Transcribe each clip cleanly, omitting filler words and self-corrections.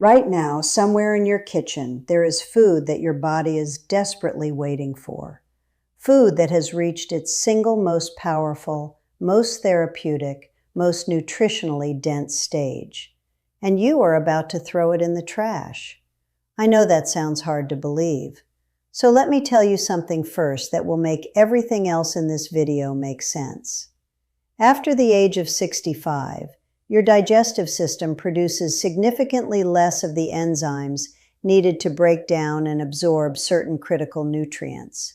Right now, somewhere in your kitchen, there is food that your body is desperately waiting for. Food that has reached its single most powerful, most therapeutic, most nutritionally dense stage. And you are about to throw it in the trash. I know that sounds hard to believe. So let me tell you something first that will make everything else in this video make sense. After the age of 65, your digestive system produces significantly less of the enzymes needed to break down and absorb certain critical nutrients.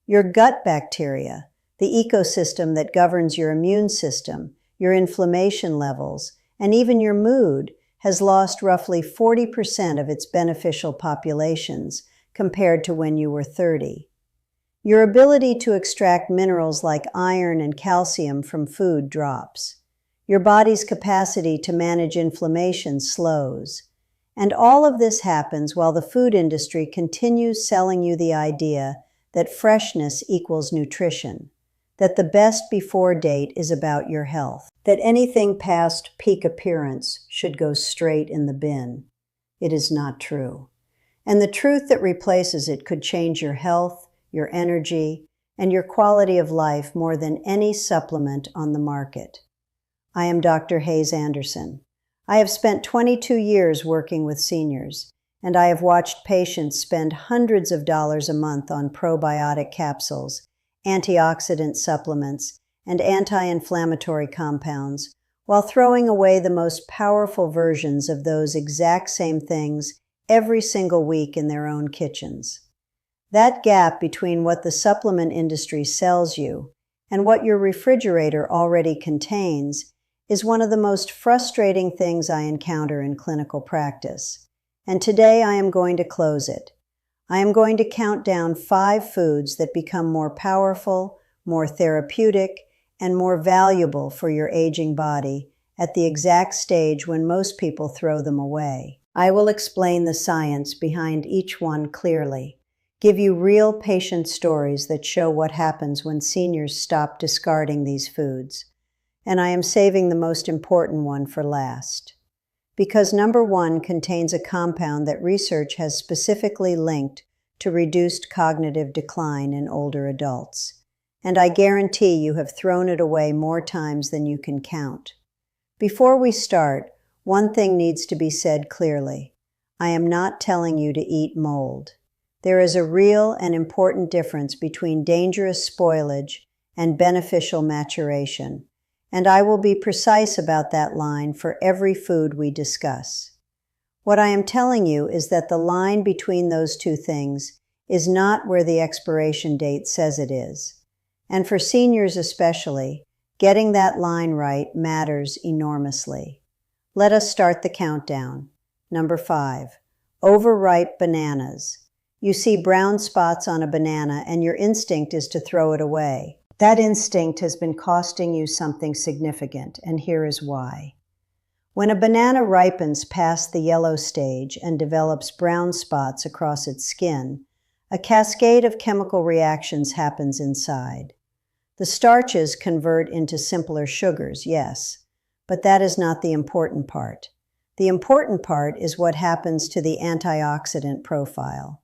Your gut bacteria, the ecosystem that governs your immune system, your inflammation levels, and even your mood, has lost roughly 40% of its beneficial populations compared to when you were 30. Your ability to extract minerals like iron and calcium from food drops. Your body's capacity to manage inflammation slows. And all of this happens while the food industry continues selling you the idea that freshness equals nutrition, that the best before date is about your health, that anything past peak appearance should go straight in the bin. It is not true. And the truth that replaces it could change your health, your energy, and your quality of life more than any supplement on the market. I am Dr. Hayes Anderson. I have spent 22 years working with seniors, and I have watched patients spend hundreds of dollars a month on probiotic capsules, antioxidant supplements, and anti-inflammatory compounds, while throwing away the most powerful versions of those exact same things every single week in their own kitchens. That gap between what the supplement industry sells you and what your refrigerator already contains is one of the most frustrating things I encounter in clinical practice. And today I am going to close it. I am going to count down 5 foods that become more powerful, more therapeutic, and more valuable for your aging body at the exact stage when most people throw them away. I will explain the science behind each one clearly, give you real patient stories that show what happens when seniors stop discarding these foods. And I am saving the most important one for last. Because number 1 contains a compound that research has specifically linked to reduced cognitive decline in older adults. And I guarantee you have thrown it away more times than you can count. Before we start, one thing needs to be said clearly. I am not telling you to eat mold. There is a real and important difference between dangerous spoilage and beneficial maturation. And I will be precise about that line for every food we discuss. What I am telling you is that the line between those two things is not where the expiration date says it is. And for seniors especially, getting that line right matters enormously. Let us start the countdown. Number 5, overripe bananas. You see brown spots on a banana and your instinct is to throw it away. That instinct has been costing you something significant, and here is why. When a banana ripens past the yellow stage and develops brown spots across its skin, a cascade of chemical reactions happens inside. The starches convert into simpler sugars, yes, but that is not the important part. The important part is what happens to the antioxidant profile.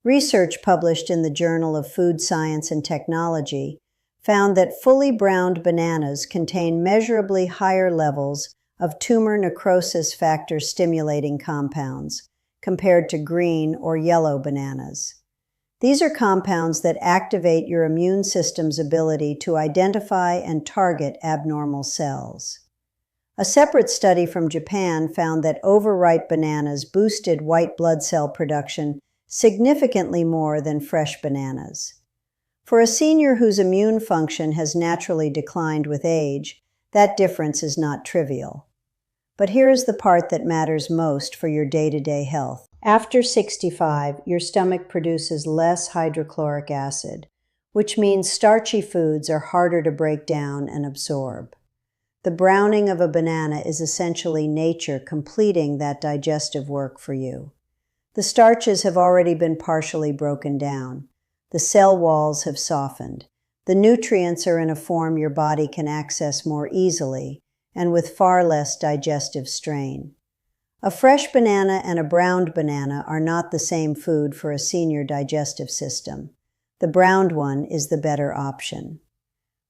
Research published in the Journal of Food Science and Technology found that fully browned bananas contain measurably higher levels of tumor necrosis factor stimulating compounds compared to green or yellow bananas. These are compounds that activate your immune system's ability to identify and target abnormal cells. A separate study from Japan found that overripe bananas boosted white blood cell production significantly more than fresh bananas. For a senior whose immune function has naturally declined with age, that difference is not trivial. But here is the part that matters most for your day-to-day health. After 65, your stomach produces less hydrochloric acid, which means starchy foods are harder to break down and absorb. The browning of a banana is essentially nature completing that digestive work for you. The starches have already been partially broken down. The cell walls have softened. The nutrients are in a form your body can access more easily and with far less digestive strain. A fresh banana and a browned banana are not the same food for a senior digestive system. The browned one is the better option.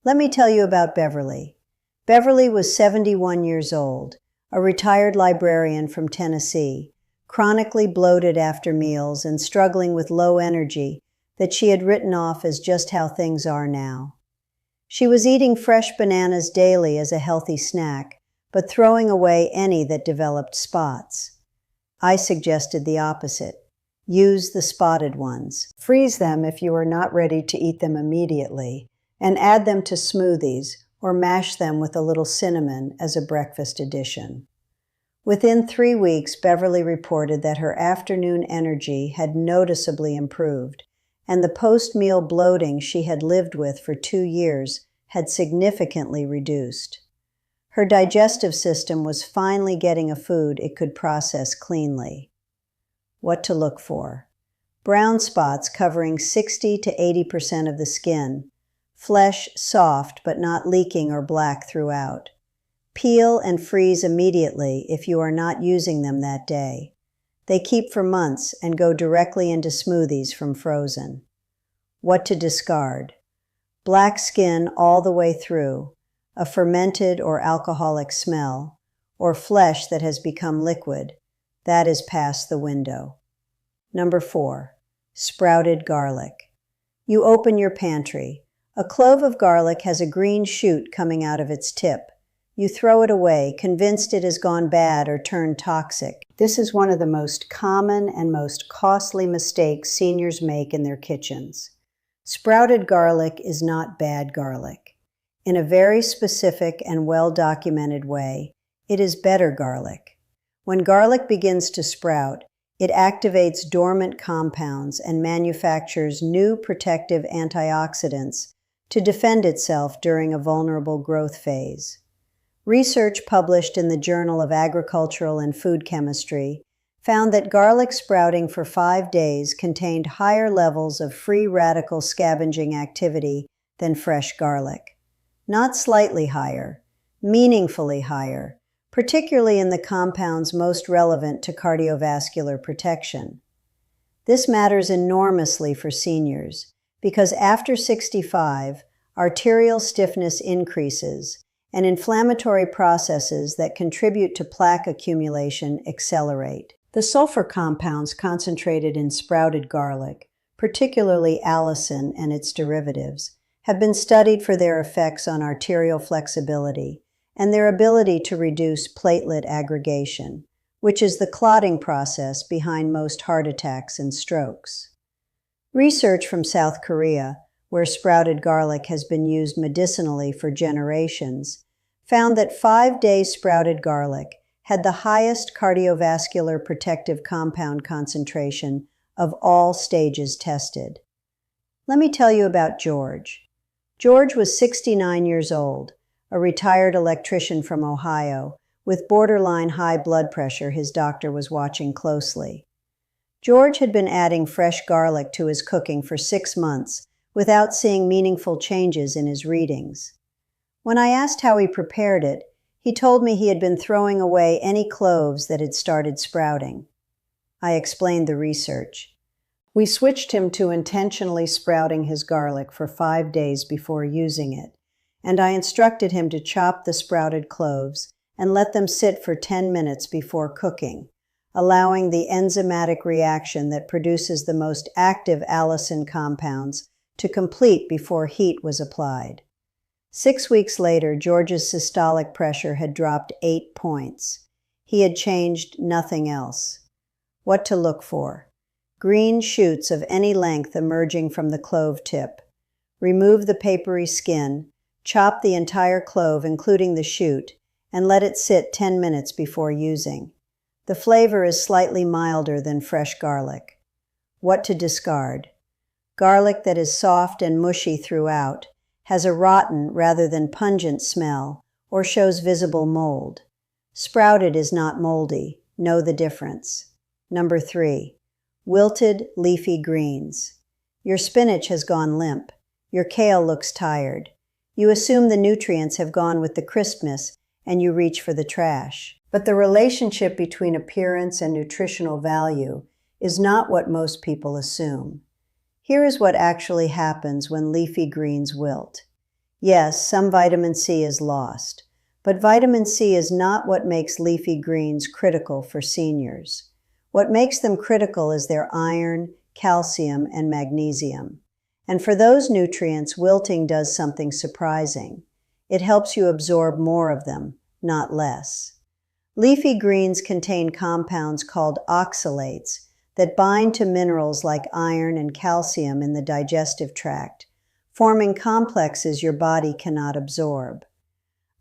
Let me tell you about Beverly. Beverly was 71 years old, a retired librarian from Tennessee, chronically bloated after meals and struggling with low energy that she had written off as just how things are now. She was eating fresh bananas daily as a healthy snack, but throwing away any that developed spots. I suggested the opposite. Use the spotted ones. Freeze them if you are not ready to eat them immediately, and add them to smoothies or mash them with a little cinnamon as a breakfast addition. Within 3 weeks, Beverly reported that her afternoon energy had noticeably improved, and the post-meal bloating she had lived with for 2 years had significantly reduced. Her digestive system was finally getting a food it could process cleanly. What to look for? Brown spots covering 60 to 80% of the skin, flesh soft but not leaking or black throughout. Peel and freeze immediately if you are not using them that day. They keep for months and go directly into smoothies from frozen. What to discard? Black skin all the way through, a fermented or alcoholic smell, or flesh that has become liquid. That is past the window. Number 4, sprouted garlic. You open your pantry. A clove of garlic has a green shoot coming out of its tip. You throw it away, convinced it has gone bad or turned toxic. This is one of the most common and most costly mistakes seniors make in their kitchens. Sprouted garlic is not bad garlic. In a very specific and well-documented way, it is better garlic. When garlic begins to sprout, it activates dormant compounds and manufactures new protective antioxidants to defend itself during a vulnerable growth phase. Research published in the Journal of Agricultural and Food Chemistry found that garlic sprouting for 5 days contained higher levels of free radical scavenging activity than fresh garlic. Not slightly higher, meaningfully higher, particularly in the compounds most relevant to cardiovascular protection. This matters enormously for seniors because after 65, arterial stiffness increases and inflammatory processes that contribute to plaque accumulation accelerate. The sulfur compounds concentrated in sprouted garlic, particularly allicin and its derivatives, have been studied for their effects on arterial flexibility and their ability to reduce platelet aggregation, which is the clotting process behind most heart attacks and strokes. Research from South Korea, where sprouted garlic has been used medicinally for generations, found that 5-day sprouted garlic had the highest cardiovascular protective compound concentration of all stages tested. Let me tell you about George. George was 69 years old, a retired electrician from Ohio, with borderline high blood pressure his doctor was watching closely. George had been adding fresh garlic to his cooking for 6 months without seeing meaningful changes in his readings. When I asked how he prepared it, he told me he had been throwing away any cloves that had started sprouting. I explained the research. We switched him to intentionally sprouting his garlic for 5 days before using it, and I instructed him to chop the sprouted cloves and let them sit for 10 minutes before cooking, allowing the enzymatic reaction that produces the most active allicin compounds to complete before heat was applied. 6 weeks later, George's systolic pressure had dropped 8 points. He had changed nothing else. What to look for? Green shoots of any length emerging from the clove tip. Remove the papery skin, chop the entire clove, including the shoot, and let it sit 10 minutes before using. The flavor is slightly milder than fresh garlic. What to discard? Garlic that is soft and mushy throughout, has a rotten rather than pungent smell, or shows visible mold. Sprouted is not moldy. Know the difference. Number 3, wilted leafy greens. Your spinach has gone limp. Your kale looks tired. You assume the nutrients have gone with the crispness and you reach for the trash. But the relationship between appearance and nutritional value is not what most people assume. Here is what actually happens when leafy greens wilt. Yes, some vitamin C is lost, but vitamin C is not what makes leafy greens critical for seniors. What makes them critical is their iron, calcium, and magnesium. And for those nutrients, wilting does something surprising. It helps you absorb more of them, not less. Leafy greens contain compounds called oxalates that bind to minerals like iron and calcium in the digestive tract, forming complexes your body cannot absorb.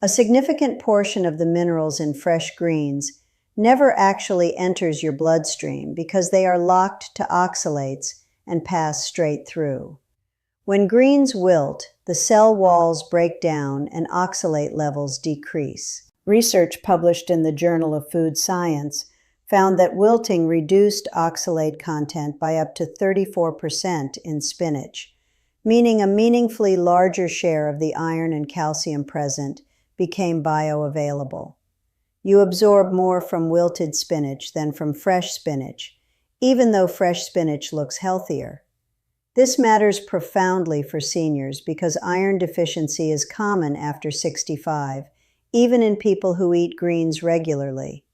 A significant portion of the minerals in fresh greens never actually enters your bloodstream because they are locked to oxalates and pass straight through. When greens wilt, the cell walls break down and oxalate levels decrease. Research published in the Journal of Food Science found that wilting reduced oxalate content by up to 34% in spinach, meaning a meaningfully larger share of the iron and calcium present became bioavailable. You absorb more from wilted spinach than from fresh spinach, even though fresh spinach looks healthier. This matters profoundly for seniors because iron deficiency is common after 65, even in people who eat greens regularly.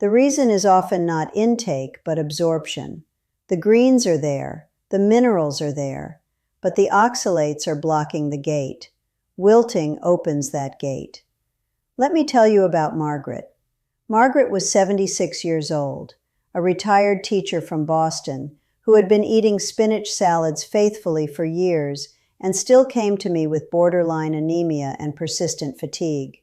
The reason is often not intake, but absorption. The greens are there, the minerals are there, but the oxalates are blocking the gate. Wilting opens that gate. Let me tell you about Margaret. Margaret was 76 years old, a retired teacher from Boston who had been eating spinach salads faithfully for years and still came to me with borderline anemia and persistent fatigue.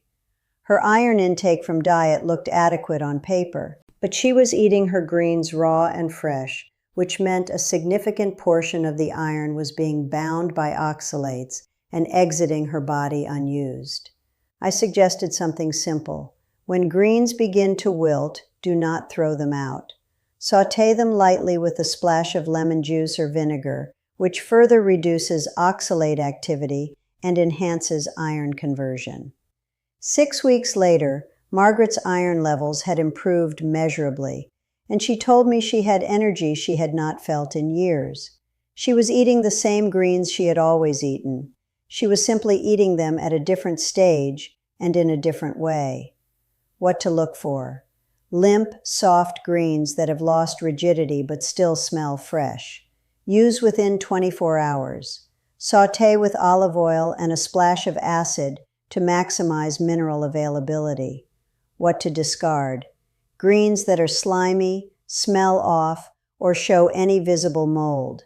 Her iron intake from diet looked adequate on paper, but she was eating her greens raw and fresh, which meant a significant portion of the iron was being bound by oxalates and exiting her body unused. I suggested something simple. When greens begin to wilt, do not throw them out. Sauté them lightly with a splash of lemon juice or vinegar, which further reduces oxalate activity and enhances iron conversion. 6 weeks later, Margaret's iron levels had improved measurably, and she told me she had energy she had not felt in years. She was eating the same greens she had always eaten. She was simply eating them at a different stage and in a different way. What to look for? Limp, soft greens that have lost rigidity but still smell fresh. Use within 24 hours. Sauté with olive oil and a splash of acid to maximize mineral availability. What to discard? Greens that are slimy, smell off, or show any visible mold.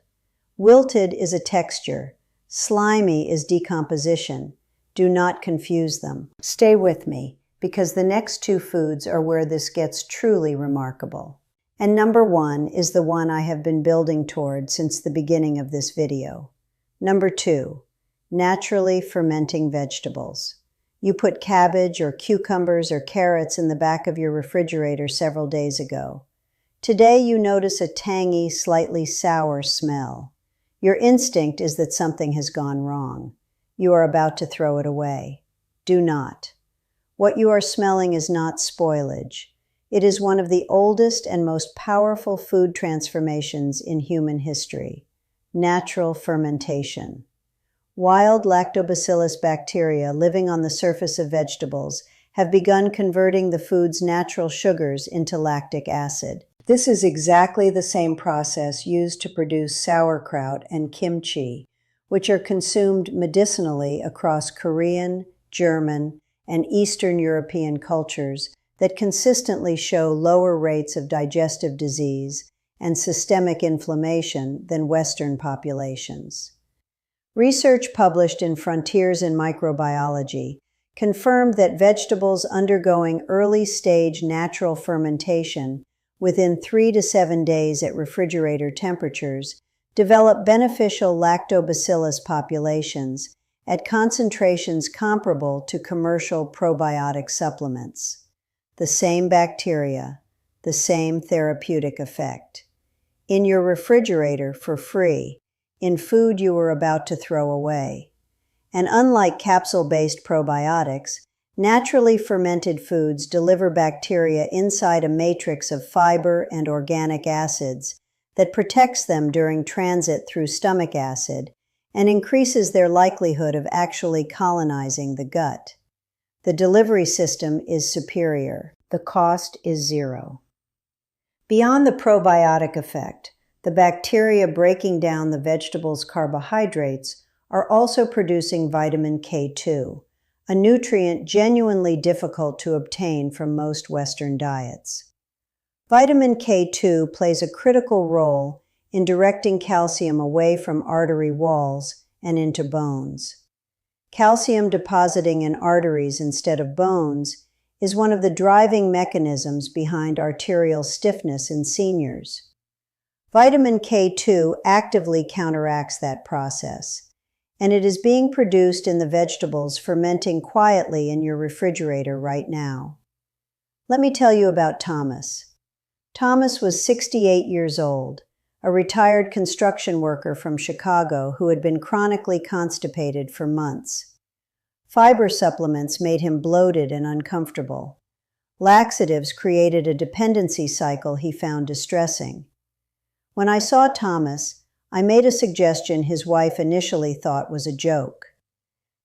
Wilted is a texture. Slimy is decomposition. Do not confuse them. Stay with me, because the next two foods are where this gets truly remarkable. And number one is the one I have been building toward since the beginning of this video. Number two, naturally fermenting vegetables. You put cabbage or cucumbers or carrots in the back of your refrigerator several days ago. Today you notice a tangy, slightly sour smell. Your instinct is that something has gone wrong. You are about to throw it away. Do not. What you are smelling is not spoilage. It is one of the oldest and most powerful food transformations in human history: natural fermentation. Wild lactobacillus bacteria living on the surface of vegetables have begun converting the food's natural sugars into lactic acid. This is exactly the same process used to produce sauerkraut and kimchi, which are consumed medicinally across Korean, German, and Eastern European cultures that consistently show lower rates of digestive disease and systemic inflammation than Western populations. Research published in Frontiers in Microbiology confirmed that vegetables undergoing early-stage natural fermentation within 3 to 7 days at refrigerator temperatures develop beneficial lactobacillus populations at concentrations comparable to commercial probiotic supplements. The same bacteria, the same therapeutic effect. In your refrigerator for free, in food you are about to throw away. And unlike capsule-based probiotics, Naturally fermented foods deliver bacteria inside a matrix of fiber and organic acids that protects them during transit through stomach acid and increases their likelihood of actually colonizing the gut. The delivery system is superior. The cost is zero. Beyond the probiotic effect, the bacteria breaking down the vegetable's carbohydrates are also producing vitamin K2, a nutrient genuinely difficult to obtain from most Western diets. Vitamin K2 plays a critical role in directing calcium away from artery walls and into bones. Calcium depositing in arteries instead of bones is one of the driving mechanisms behind arterial stiffness in seniors. Vitamin K2 actively counteracts that process, and it is being produced in the vegetables fermenting quietly in your refrigerator right now. Let me tell you about Thomas. Thomas was 68 years old, a retired construction worker from Chicago who had been chronically constipated for months. Fiber supplements made him bloated and uncomfortable. Laxatives created a dependency cycle he found distressing. When I saw Thomas, I made a suggestion his wife initially thought was a joke.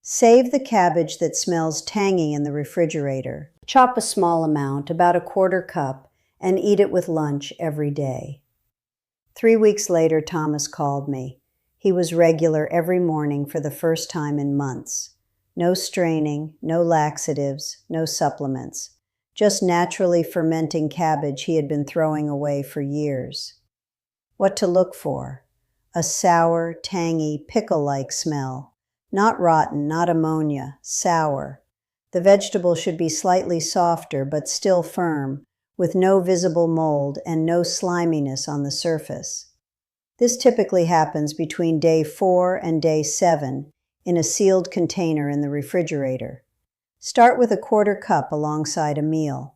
Save the cabbage that smells tangy in the refrigerator. Chop a small amount, about a quarter cup, and eat it with lunch every day. 3 weeks later, Thomas called me. He was regular every morning for the first time in months. No straining, no laxatives, no supplements. Just naturally fermenting cabbage he had been throwing away for years. What to look for? A sour, tangy, pickle-like smell. Not rotten, not ammonia, sour. The vegetable should be slightly softer but still firm, with no visible mold and no sliminess on the surface. This typically happens between day 4 and day 7 in a sealed container in the refrigerator. Start with a quarter cup alongside a meal.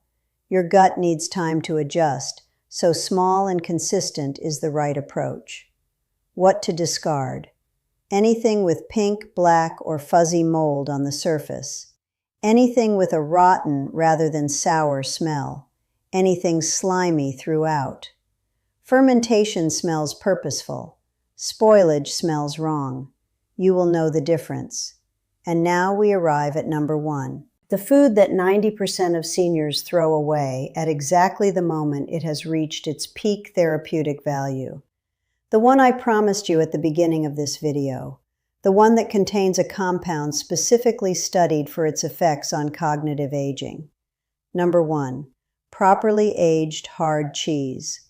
Your gut needs time to adjust, so small and consistent is the right approach. What to discard? Anything with pink, black, or fuzzy mold on the surface. Anything with a rotten rather than sour smell. Anything slimy throughout. Fermentation smells purposeful. Spoilage smells wrong. You will know the difference. And now we arrive at number 1. The food that 90% of seniors throw away at exactly the moment it has reached its peak therapeutic value. The one I promised you at the beginning of this video. The one that contains a compound specifically studied for its effects on cognitive aging. Number 1. Properly aged hard cheese.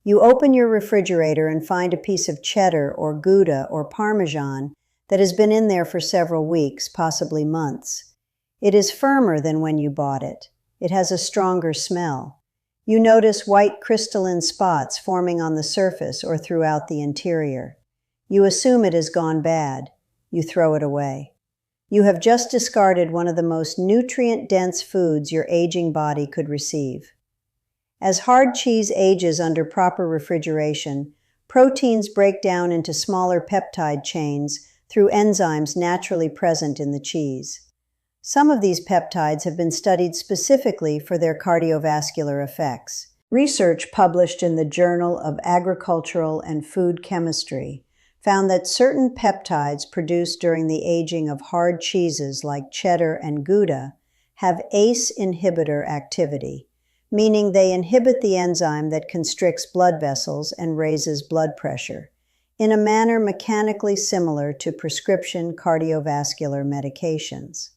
You open your refrigerator and find a piece of cheddar or Gouda or Parmesan that has been in there for several weeks, possibly months. It is firmer than when you bought it. It has a stronger smell. You notice white crystalline spots forming on the surface or throughout the interior. You assume it has gone bad. You throw it away. You have just discarded one of the most nutrient-dense foods your aging body could receive. As hard cheese ages under proper refrigeration, proteins break down into smaller peptide chains through enzymes naturally present in the cheese. Some of these peptides have been studied specifically for their cardiovascular effects. Research published in the Journal of Agricultural and Food Chemistry found that certain peptides produced during the aging of hard cheeses like cheddar and Gouda have ACE inhibitor activity, meaning they inhibit the enzyme that constricts blood vessels and raises blood pressure, in a manner mechanically similar to prescription cardiovascular medications.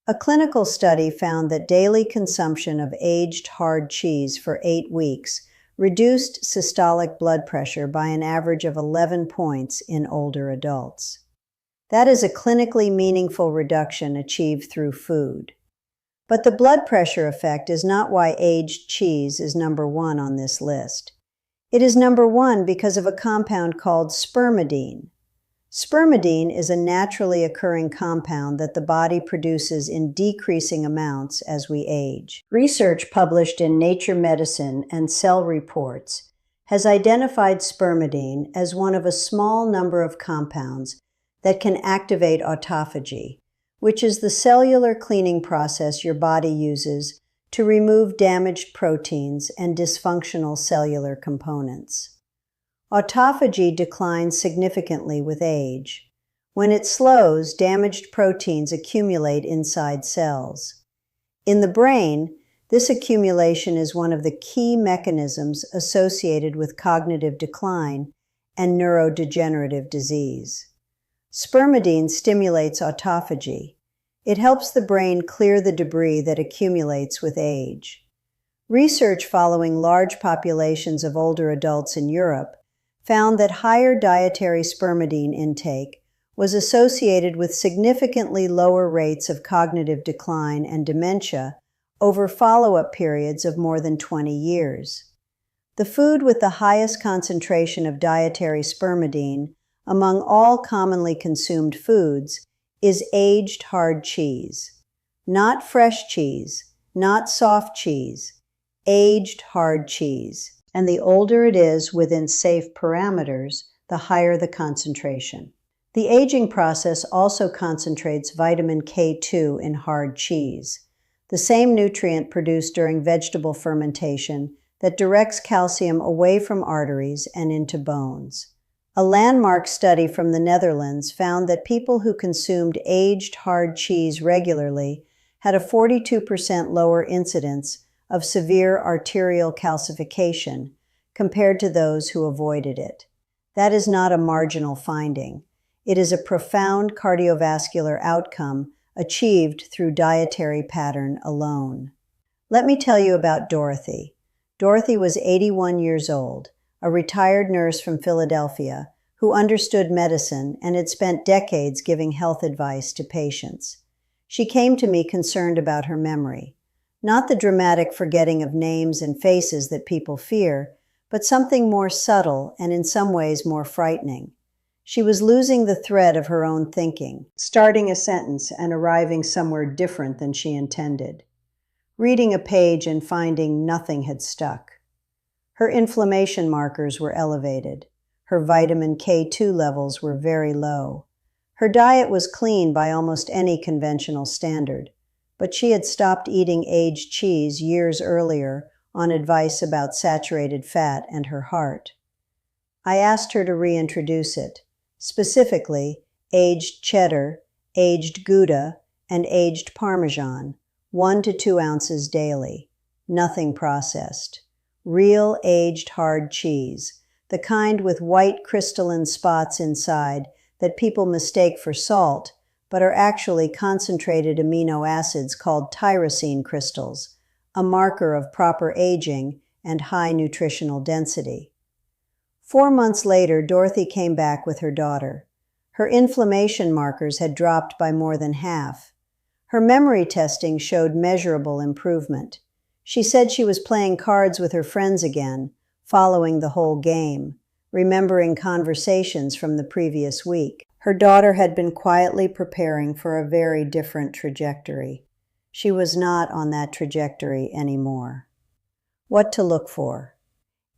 A clinical study found that daily consumption of aged hard cheese for 8 weeks reduced systolic blood pressure by an average of 11 points in older adults. That is a clinically meaningful reduction achieved through food. But the blood pressure effect is not why aged cheese is number 1 on this list. It is number 1 because of a compound called spermidine. Spermidine is a naturally occurring compound that the body produces in decreasing amounts as we age. Research published in Nature Medicine and Cell Reports has identified spermidine as one of a small number of compounds that can activate autophagy, which is the cellular cleaning process your body uses to remove damaged proteins and dysfunctional cellular components. Autophagy declines significantly with age. When it slows, damaged proteins accumulate inside cells. In the brain, this accumulation is one of the key mechanisms associated with cognitive decline and neurodegenerative disease. Spermidine stimulates autophagy. It helps the brain clear the debris that accumulates with age. Research following large populations of older adults in Europe found that higher dietary spermidine intake was associated with significantly lower rates of cognitive decline and dementia over follow-up periods of more than 20 years. The food with the highest concentration of dietary spermidine among all commonly consumed foods is aged hard cheese. Not fresh cheese, not soft cheese, aged hard cheese. And the older it is within safe parameters, the higher the concentration. The aging process also concentrates vitamin K2 in hard cheese, the same nutrient produced during vegetable fermentation that directs calcium away from arteries and into bones. A landmark study from the Netherlands found that people who consumed aged hard cheese regularly had a 42% lower incidence of severe arterial calcification compared to those who avoided it. That is not a marginal finding. It is a profound cardiovascular outcome achieved through dietary pattern alone. Let me tell you about Dorothy. Dorothy was 81 years old, a retired nurse from Philadelphia who understood medicine and had spent decades giving health advice to patients. She came to me concerned about her memory. Not the dramatic forgetting of names and faces that people fear, but something more subtle and in some ways more frightening. She was losing the thread of her own thinking, starting a sentence and arriving somewhere different than she intended. Reading a page and finding nothing had stuck. Her inflammation markers were elevated. Her vitamin K2 levels were very low. Her diet was clean by almost any conventional standard, but she had stopped eating aged cheese years earlier on advice about saturated fat and her heart. I asked her to reintroduce it, specifically aged cheddar, aged Gouda, and aged Parmesan, 1 to 2 ounces daily, nothing processed. Real aged hard cheese, the kind with white crystalline spots inside that people mistake for salt, but are actually concentrated amino acids called tyrosine crystals, a marker of proper aging and high nutritional density. 4 months later, Dorothy came back with her daughter. Her inflammation markers had dropped by more than half. Her memory testing showed measurable improvement. She said she was playing cards with her friends again, following the whole game, remembering conversations from the previous week. Her daughter had been quietly preparing for a very different trajectory. She was not on that trajectory anymore. What to look for?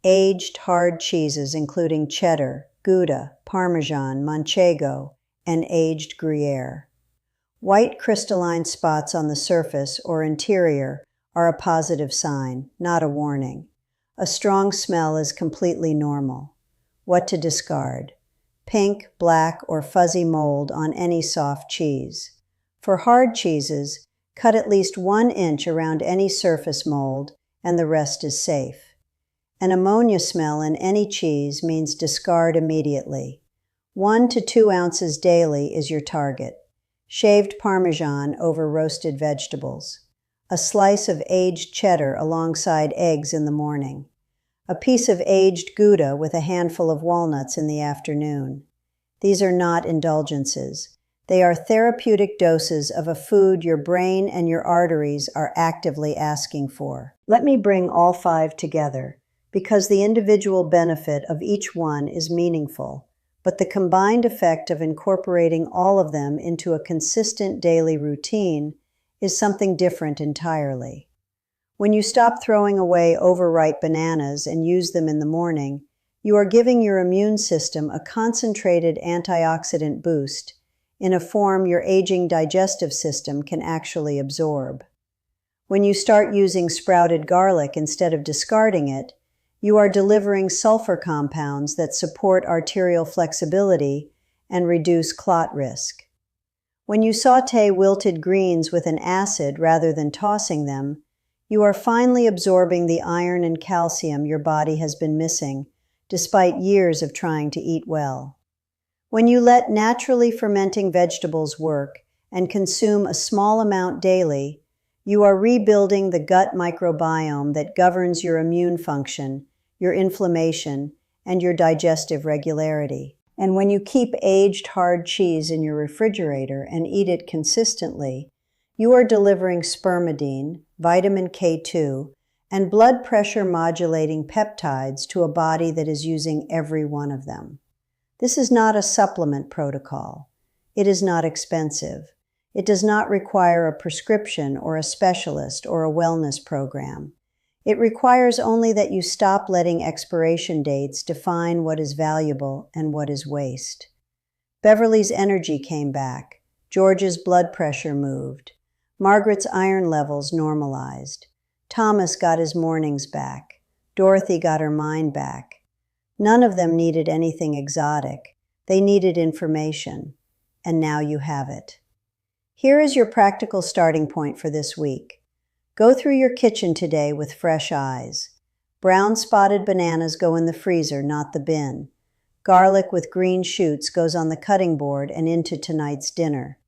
Aged hard cheeses including cheddar, Gouda, Parmesan, Manchego, and aged Gruyere. White crystalline spots on the surface or interior are a positive sign, not a warning. A strong smell is completely normal. What to discard? Pink, black, or fuzzy mold on any soft cheese. For hard cheeses, cut at least 1 inch around any surface mold, and the rest is safe. An ammonia smell in any cheese means discard immediately. 1 to 2 ounces daily is your target. Shaved Parmesan over roasted vegetables. A slice of aged cheddar alongside eggs in the morning. A piece of aged Gouda with a handful of walnuts in the afternoon. These are not indulgences. They are therapeutic doses of a food your brain and your arteries are actively asking for. Let me bring all 5 together, because the individual benefit of each one is meaningful, but the combined effect of incorporating all of them into a consistent daily routine is something different entirely. When you stop throwing away overripe bananas and use them in the morning, you are giving your immune system a concentrated antioxidant boost in a form your aging digestive system can actually absorb. When you start using sprouted garlic instead of discarding it, you are delivering sulfur compounds that support arterial flexibility and reduce clot risk. When you saute wilted greens with an acid rather than tossing them, you are finally absorbing the iron and calcium your body has been missing, despite years of trying to eat well. When you let naturally fermenting vegetables work and consume a small amount daily, you are rebuilding the gut microbiome that governs your immune function, your inflammation, and your digestive regularity. And when you keep aged hard cheese in your refrigerator and eat it consistently, you are delivering spermidine, vitamin K2, and blood pressure modulating peptides to a body that is using every one of them. This is not a supplement protocol. It is not expensive. It does not require a prescription or a specialist or a wellness program. It requires only that you stop letting expiration dates define what is valuable and what is waste. Beverly's energy came back. George's blood pressure moved. Margaret's iron levels normalized. Thomas got his mornings back. Dorothy got her mind back. None of them needed anything exotic. They needed information. And now you have it. Here is your practical starting point for this week. Go through your kitchen today with fresh eyes. Brown spotted bananas go in the freezer, not the bin. Garlic with green shoots goes on the cutting board and into tonight's dinner.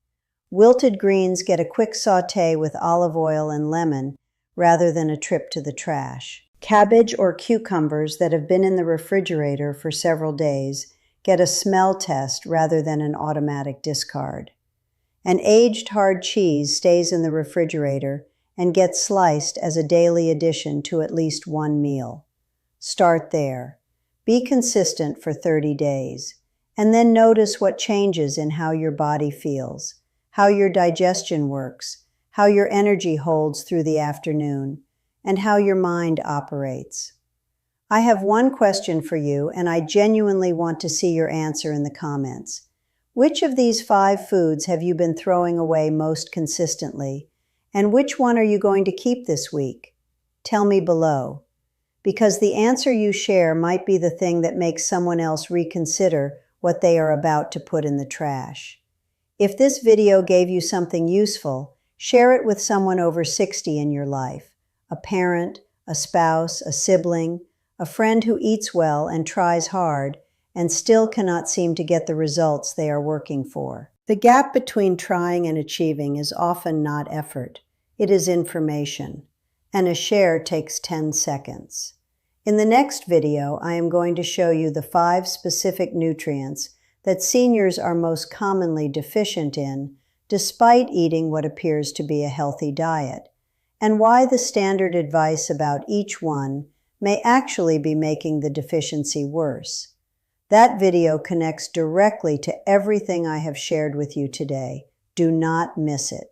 Wilted greens get a quick sauté with olive oil and lemon rather than a trip to the trash. Cabbage or cucumbers that have been in the refrigerator for several days get a smell test rather than an automatic discard. An aged hard cheese stays in the refrigerator and gets sliced as a daily addition to at least one meal. Start there. Be consistent for 30 days, and then notice what changes in how your body feels, how your digestion works, how your energy holds through the afternoon, and how your mind operates. I have one question for you, and I genuinely want to see your answer in the comments. Which of these 5 foods have you been throwing away most consistently, and which one are you going to keep this week? Tell me below, because the answer you share might be the thing that makes someone else reconsider what they are about to put in the trash. If this video gave you something useful, share it with someone over 60 in your life, a parent, a spouse, a sibling, a friend who eats well and tries hard and still cannot seem to get the results they are working for. The gap between trying and achieving is often not effort. It is information, and a share takes 10 seconds. In the next video, I am going to show you the 5 specific nutrients that seniors are most commonly deficient in, despite eating what appears to be a healthy diet, and why the standard advice about each one may actually be making the deficiency worse. That video connects directly to everything I have shared with you today. Do not miss it.